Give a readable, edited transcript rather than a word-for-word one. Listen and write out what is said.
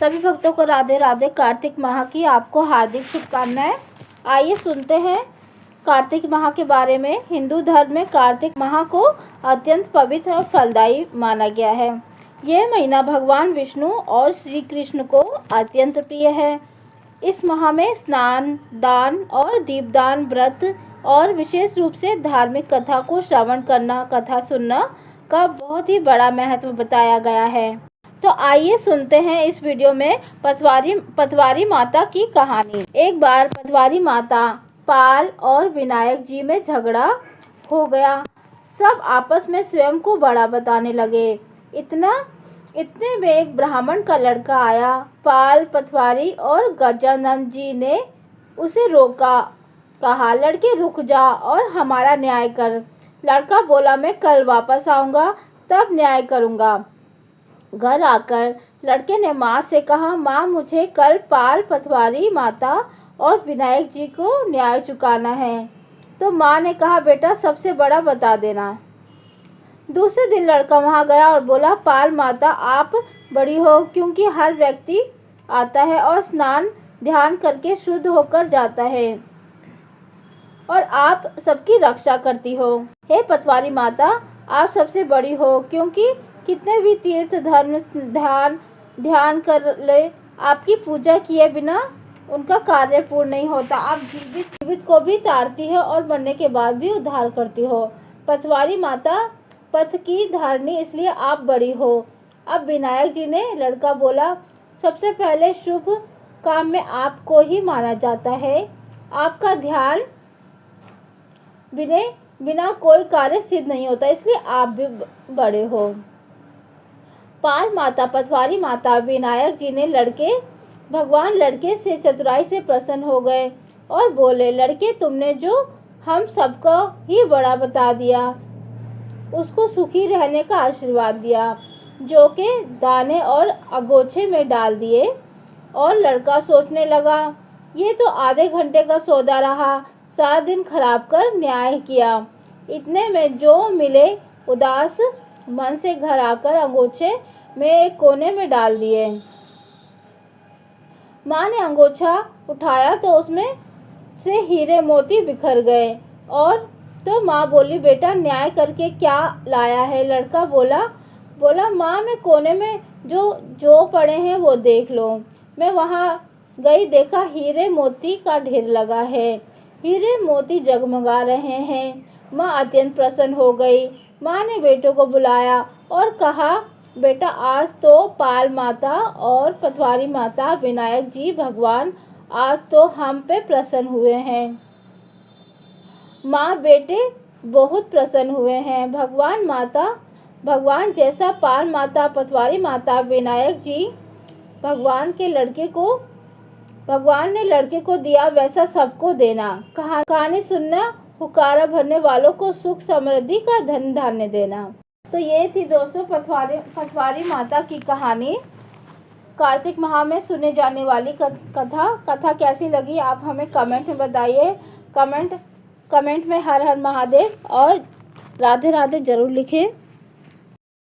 सभी भक्तों को राधे राधे। कार्तिक माह की आपको हार्दिक शुभकामनाएं। आइए सुनते हैं कार्तिक माह के बारे में। हिंदू धर्म में कार्तिक माह को अत्यंत पवित्र और फलदायी माना गया है। यह महीना भगवान विष्णु और श्री कृष्ण को अत्यंत प्रिय है। इस माह में स्नान, दान और दीपदान, व्रत और विशेष रूप से धार्मिक कथा को श्रवण करना, कथा सुनना का बहुत ही बड़ा महत्व बताया गया है। तो आइए सुनते हैं इस वीडियो में पतवारी माता की कहानी। एक बार पतवारी माता, पाल और विनायक जी में झगड़ा हो गया। सब आपस में स्वयं को बड़ा बताने लगे। इतने में एक ब्राह्मण का लड़का आया। पाल, पतवारी और गजानन जी ने उसे रोका। कहा, लड़के रुक जा और हमारा न्याय कर। लड़का बोला, मैं कल वापस आऊँगा, तब न्याय करूँगा। घर आकर लड़के ने माँ से कहा, माँ मुझे कल पाल, पतवारी माता और विनायक जी को न्याय चुकाना है। तो माँ ने कहा, बेटा सबसे बड़ा बता देना। दूसरे दिन लड़का वहाँ गया और बोला, पाल माता आप बड़ी हो, क्योंकि हर व्यक्ति आता है और स्नान ध्यान करके शुद्ध होकर जाता है और आप सबकी रक्षा करती हो। हे पतवारी माता आप सबसे बड़ी हो, क्योंकि कितने भी तीर्थ धर्म ध्यान कर ले, आपकी पूजा किए बिना उनका कार्य पूर्ण नहीं होता। आप जीवित को भी तारती हो और मरने के बाद भी उद्धार करती हो। पतवारी माता पथ की धारणी, इसलिए आप बड़ी हो। अब विनायक जी ने, लड़का बोला, सबसे पहले शुभ काम में आपको ही माना जाता है। आपका ध्यान बिना कोई कार्य सिद्ध नहीं होता, इसलिए आप भी बड़े हो। पाल माता, पतवारी माता, विनायक जी ने भगवान लड़के से चतुराई से प्रसन्न हो गए और बोले, लड़के तुमने जो हम सबको ही बड़ा बता दिया, उसको सुखी रहने का आशीर्वाद दिया, जो के दाने और अगोछे में डाल दिए। और लड़का सोचने लगा, ये तो आधे घंटे का सौदा रहा, सारा दिन खराब कर न्याय किया। इतने में जो मिले उदास मन से घर आकर अंगोछे में एक कोने में डाल दिए। माँ ने अंगोछा उठाया तो उसमें से हीरे मोती बिखर गए। और तो माँ बोली, बेटा न्याय करके क्या लाया है? लड़का बोला माँ मैं कोने में जो पड़े हैं वो देख लो। मैं वहाँ गई, देखा हीरे मोती का ढेर लगा है, हीरे मोती जगमगा रहे हैं। माँ अत्यंत प्रसन्न हो गई। माँ ने बेटों को बुलाया और कहा, बेटा आज तो पाल माता और पतवारी माता, विनायक जी भगवान आज तो हम पे प्रसन्न हुए हैं। माँ बेटे बहुत प्रसन्न हुए हैं। भगवान जैसा पाल माता, पतवारी माता, विनायक जी भगवान ने लड़के को दिया, वैसा सबको देना। कहानी सुनना, हुकारा भरने वालों को सुख समृद्धि का धन धान्य देना। तो ये थी दोस्तों पतवारी माता की कहानी। कार्तिक माह में सुने जाने वाली कथा कैसी लगी आप हमें कमेंट में बताइए। कमेंट में हर हर महादेव और राधे राधे जरूर लिखें।